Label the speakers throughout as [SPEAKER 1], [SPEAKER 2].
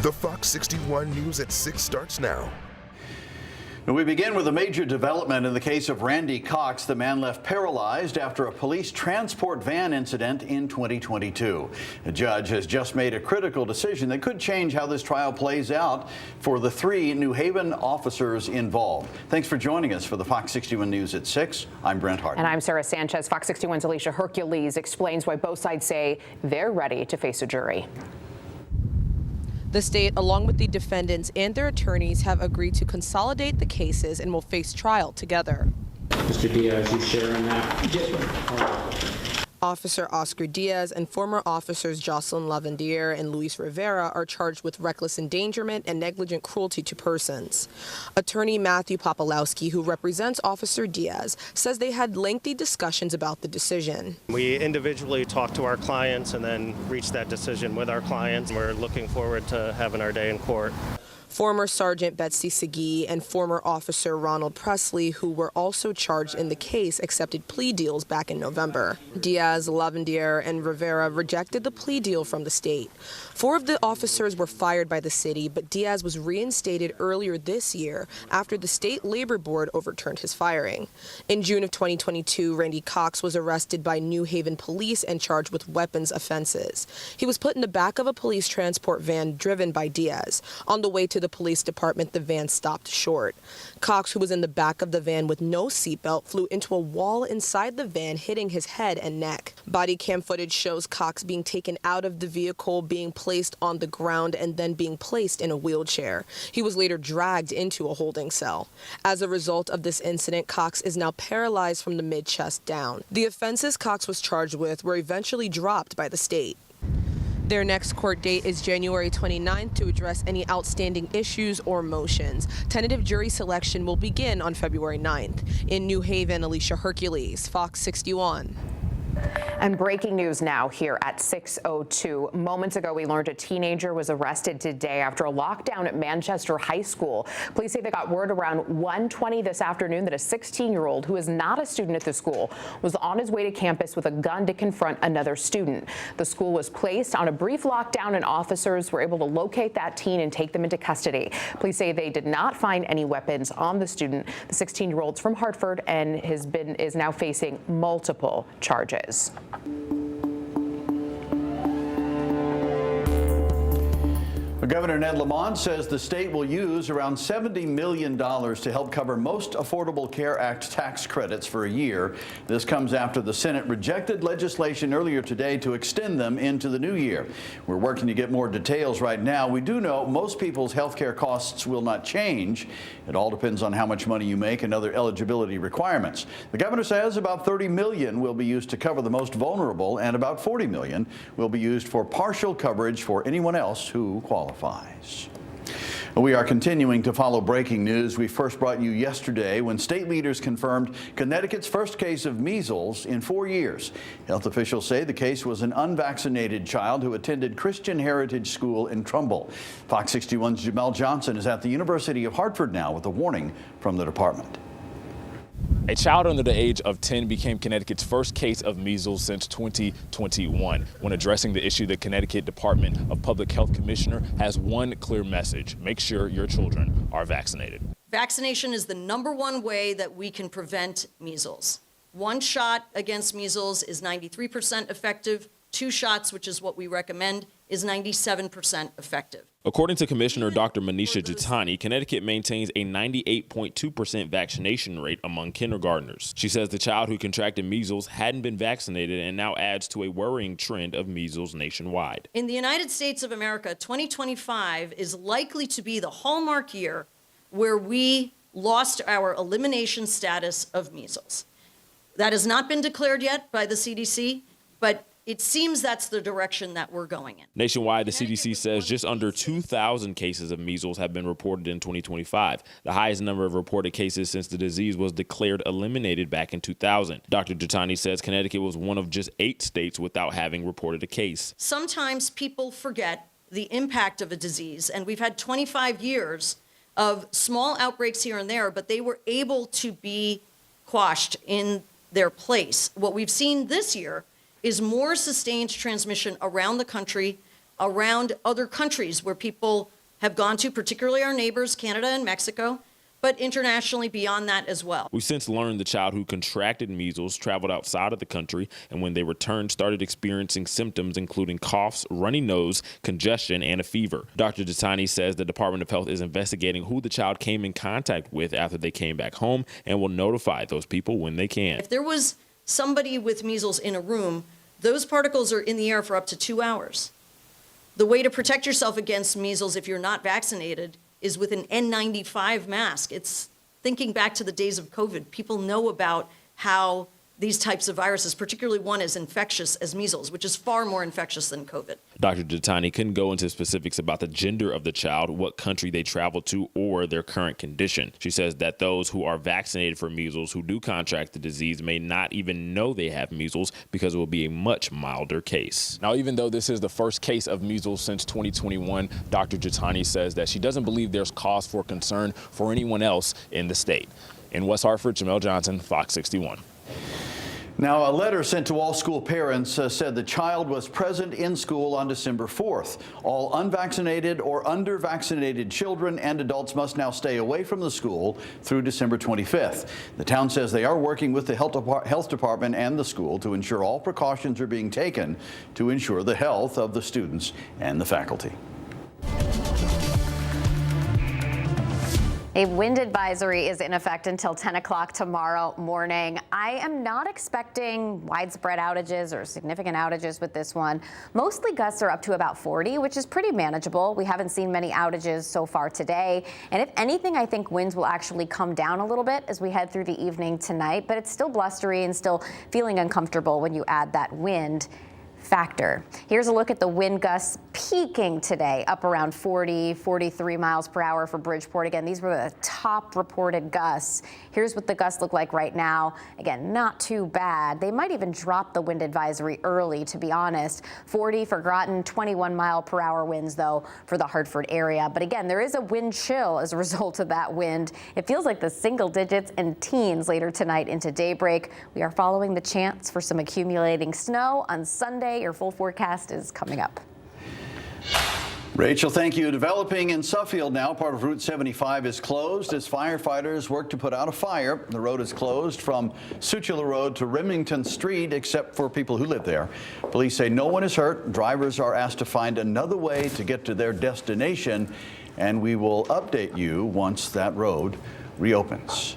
[SPEAKER 1] The Fox 61 News at 6 starts now.
[SPEAKER 2] We begin with a major development in the case of Randy Cox, the man left paralyzed after a police transport van incident in 2022. A judge has just made a critical decision that could change how this trial plays out for the 3 New Haven officers involved. Thanks for joining us for the Fox 61 News at 6. I'm Brent Hart.
[SPEAKER 3] And I'm Sarah Sanchez. Fox 61's Alicia Hercules explains why both sides say they're ready to face a jury.
[SPEAKER 4] The state, along with the defendants and their attorneys, have agreed to consolidate the cases and will face trial together.
[SPEAKER 5] Mr. Diaz, you sharing that? Yes, ma'am.
[SPEAKER 4] Officer Oscar Diaz and former officers Jocelyn Lavendier and Luis Rivera are charged with reckless endangerment and negligent cruelty to persons. Attorney Matthew Popolowski, who represents Officer Diaz, says they had lengthy discussions about the decision.
[SPEAKER 6] We individually talk to our clients and then reach that decision with our clients. We're looking forward to having our day in court.
[SPEAKER 4] Former Sergeant Betsy Segee and former Officer Ronald Presley, who were also charged in the case, accepted plea deals back in November. Diaz, Lavendier, and Rivera rejected the plea deal from the state. 4 of the officers were fired by the city, but Diaz was reinstated earlier this year after the state labor board overturned his firing. In June of 2022, Randy Cox was arrested by New Haven police and charged with weapons offenses. He was put in the back of a police transport van driven by Diaz. On the way to the police department, the van stopped short. Cox, who was in the back of the van with no seatbelt, flew into a wall inside the van, hitting his head and neck. Body cam footage shows Cox being taken out of the vehicle, being placed on the ground, and then being placed in a wheelchair. He was later dragged into a holding cell. As a result of this incident, Cox is now paralyzed from the mid-chest down. The offenses Cox was charged with were eventually dropped by the state. Their next court date is January 29th to address any outstanding issues or motions. Tentative jury selection will begin on February 9th. In New Haven, Alicia Hercules, Fox 61.
[SPEAKER 3] And breaking news now here at 6:02. Moments ago, we learned a teenager was arrested today after a lockdown at Manchester High School. Police say they got word around 1:20 this afternoon that a 16-year-old who is not a student at the school was on his way to campus with a gun to confront another student. The school was placed on a brief lockdown and officers were able to locate that teen and take them into custody. Police say they did not find any weapons on the student. The 16-year-old's from Hartford and is now facing multiple charges.
[SPEAKER 2] Governor Ned Lamont says the state will use around $70 million to help cover most Affordable Care Act tax credits for a year. This comes after the Senate rejected legislation earlier today to extend them into the new year. We're working to get more details right now. We do know most people's health care costs will not change. It all depends on how much money you make and other eligibility requirements. The governor says about $30 million will be used to cover the most vulnerable and about $40 million will be used for partial coverage for anyone else who qualifies. We are continuing to follow breaking news. We first brought you yesterday when state leaders confirmed Connecticut's first case of measles in 4 years. Health officials say the case was an unvaccinated child who attended Christian Heritage School in Trumbull. Fox 61's Jamel Johnson is at the University of Hartford now with a warning from the department.
[SPEAKER 7] A child under the age of 10 became Connecticut's first case of measles since 2021. When addressing the issue, the Connecticut Department of Public Health Commissioner has one clear message: make sure your children are vaccinated.
[SPEAKER 8] Vaccination is the #1 way that we can prevent measles. 1 shot against measles is 93% effective. 2 shots, which is what we recommend, is 97% effective.
[SPEAKER 7] According to Commissioner Dr. Manisha Jitani, Connecticut maintains a 98.2% vaccination rate among kindergartners. She says the child who contracted measles hadn't been vaccinated and now adds to a worrying trend of measles nationwide.
[SPEAKER 8] In the United States of America, 2025 is likely to be the hallmark year where we lost our elimination status of measles. That has not been declared yet by the CDC, but it seems that's the direction that we're going in.
[SPEAKER 7] Nationwide, the CDC says just under 2,000 cases of measles have been reported in 2025, the highest number of reported cases since the disease was declared eliminated back in 2000. Dr. Jitani says Connecticut was one of just 8 states without having reported a case.
[SPEAKER 8] Sometimes people forget the impact of a disease, and we've had 25 years of small outbreaks here and there, but they were able to be quashed in their place. What we've seen this year is more sustained transmission around the country around other countries where people have gone to, particularly our neighbors, Canada and Mexico, but internationally beyond that as well.
[SPEAKER 7] We've since learned the child who contracted measles traveled outside of the country, and when they returned, started experiencing symptoms including coughs, runny nose, congestion, and a fever. Dr. Jatani says the Department of Health is investigating who the child came in contact with after they came back home and will notify those people when they can.
[SPEAKER 8] If there was somebody with measles in a room, those particles are in the air for up to 2 hours. The way to protect yourself against measles if you're not vaccinated is with an N95 mask. It's thinking back to the days of COVID. People know about how these types of viruses, particularly one as infectious as measles, which is far more infectious than COVID.
[SPEAKER 7] Dr. Jatani couldn't go into specifics about the gender of the child, what country they traveled to, or their current condition. She says that those who are vaccinated for measles who do contract the disease may not even know they have measles because it will be a much milder case. Now, even though this is the first case of measles since 2021, Dr. Jatani says that she doesn't believe there's cause for concern for anyone else in the state. In West Hartford, Jamel Johnson, Fox 61.
[SPEAKER 2] Now, a letter sent to all school parents said the child was present in school on December 4th. All unvaccinated or under-vaccinated children and adults must now stay away from the school through December 25th. The town says they are working with the health department and the school to ensure all precautions are being taken to ensure the health of the students and the faculty.
[SPEAKER 9] A wind advisory is in effect until 10 o'clock tomorrow morning. I am not expecting widespread outages or significant outages with this one. Mostly gusts are up to about 40, which is pretty manageable. We haven't seen many outages so far today. And if anything, I think winds will actually come down a little bit as we head through the evening tonight, but it's still blustery and still feeling uncomfortable when you add that wind factor. Here's a look at the wind gusts peaking today, up around 40, 43 miles per hour for Bridgeport. Again, these were the top reported gusts. Here's what the gusts look like right now. Again, not too bad. They might even drop the wind advisory early, to be honest. 40 for Groton, 21 mile per hour winds, though, for the Hartford area. But again, there is a wind chill as a result of that wind. It feels like the single digits and teens later tonight into daybreak. We are following the chance for some accumulating snow on Sunday. Your full forecast is coming up.
[SPEAKER 2] Rachel, thank you. Developing in Suffield now, part of Route 75 is closed as firefighters work to put out a fire. The road is closed from Suchula Road to Remington Street, except for people who live there. Police say no one is hurt. Drivers are asked to find another way to get to their destination, and we will update you once that road reopens.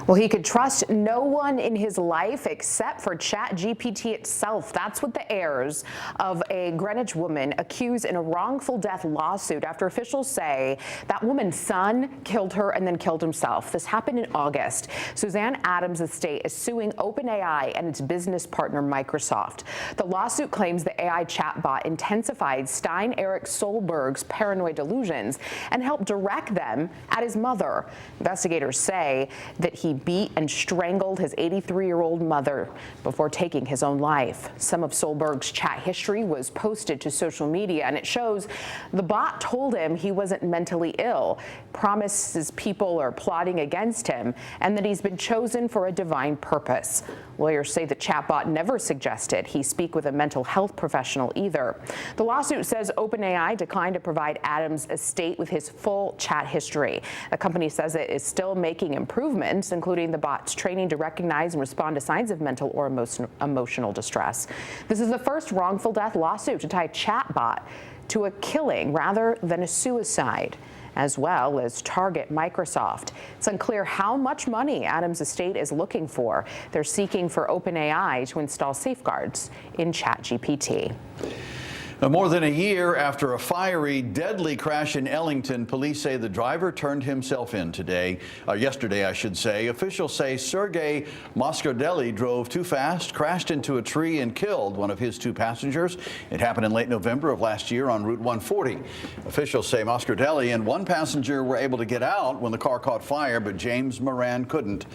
[SPEAKER 3] Well, he could trust no one in his life except for ChatGPT itself. That's what the heirs of a Greenwich woman accuse in a wrongful death lawsuit after officials say that woman's son killed her and then killed himself. This happened in August. Suzanne Adams' estate is suing OpenAI and its business partner Microsoft. The lawsuit claims the AI chatbot intensified Stein Eric Solberg's paranoid delusions and helped direct them at his mother. Investigators say that he beat and strangled his 83-year-old mother before taking his own life. Some of Solberg's chat history was posted to social media, and it shows the bot told him he wasn't mentally ill, promises people are plotting against him, and that he's been chosen for a divine purpose. Lawyers say the chatbot never suggested he speak with a mental health professional either. The lawsuit says OpenAI declined to provide Adams' estate with his full chat history. The company says it is still making improvements, including the bot's training to recognize and respond to signs of mental or emotional distress. This is the first wrongful death lawsuit to tie a chatbot to a killing rather than a suicide, as well as target Microsoft. It's unclear how much money Adams' estate is looking for. They're seeking for OpenAI to install safeguards in ChatGPT.
[SPEAKER 2] More than a year after a fiery, deadly crash in Ellington, police say the driver turned himself in yesterday, I should say. Officials say Sergei Moscardelli drove too fast, crashed into a tree, and killed one of his two passengers. It happened in late November of last year on Route 140. Officials say Moscardelli and one passenger were able to get out when the car caught fire, but James Moran couldn't.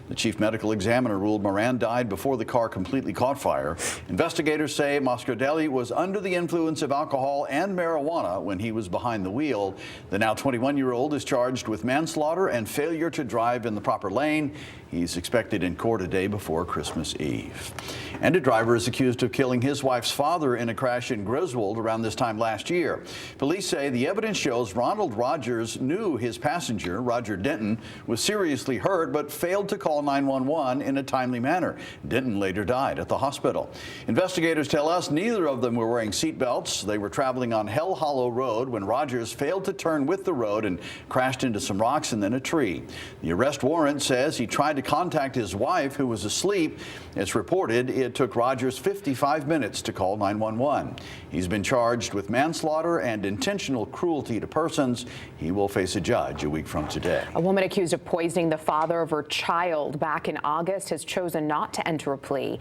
[SPEAKER 2] The chief medical examiner ruled Moran died before the car completely caught fire. Investigators say Moscardelli was under the influence influence of alcohol and marijuana when he was behind the wheel. The now 21-year-old is charged with manslaughter and failure to drive in the proper lane. He's expected in court a day before Christmas Eve. And a driver is accused of killing his wife's father in a crash in Griswold around this time last year. Police say the evidence shows Ronald Rogers knew his passenger, Roger Denton, was seriously hurt but failed to call 911 in a timely manner. Denton later died at the hospital. Investigators tell us neither of them were wearing seatbelts. They were traveling on Hell Hollow Road when Rogers failed to turn with the road and crashed into some rocks and then a tree. The arrest warrant says he tried to contact his wife, who was asleep. It's reported it took Rogers 55 minutes to call 911. He's been charged with manslaughter and intentional cruelty to persons. He will face a judge a week from today.
[SPEAKER 3] A woman accused of poisoning the father of her child back in August has chosen not to enter a plea.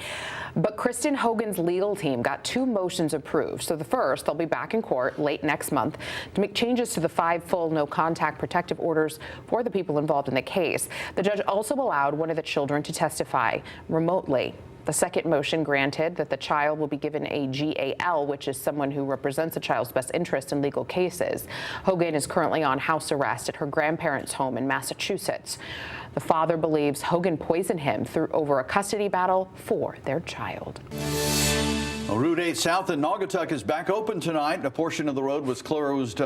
[SPEAKER 3] But Kristen Hogan's legal team got 2 motions approved. So the first, they'll be back in court late next month to make changes to the 5 full no-contact protective orders for the people involved in the case. The judge also allowed one of the children to testify remotely. The second motion granted that the child will be given a GAL, which is someone who represents a child's best interest in legal cases. Hogan is currently on house arrest at her grandparents' home in Massachusetts. The father believes Hogan poisoned him over a custody battle for their child.
[SPEAKER 2] Route 8 South in Naugatuck is back open tonight. A portion of the road was closed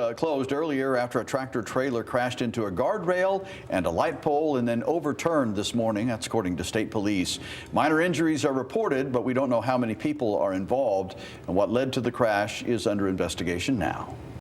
[SPEAKER 2] earlier after a tractor trailer crashed into a guardrail and a light pole and then overturned this morning. That's according to state police. Minor injuries are reported, but we don't know how many people are involved. And what led to the crash is under investigation now.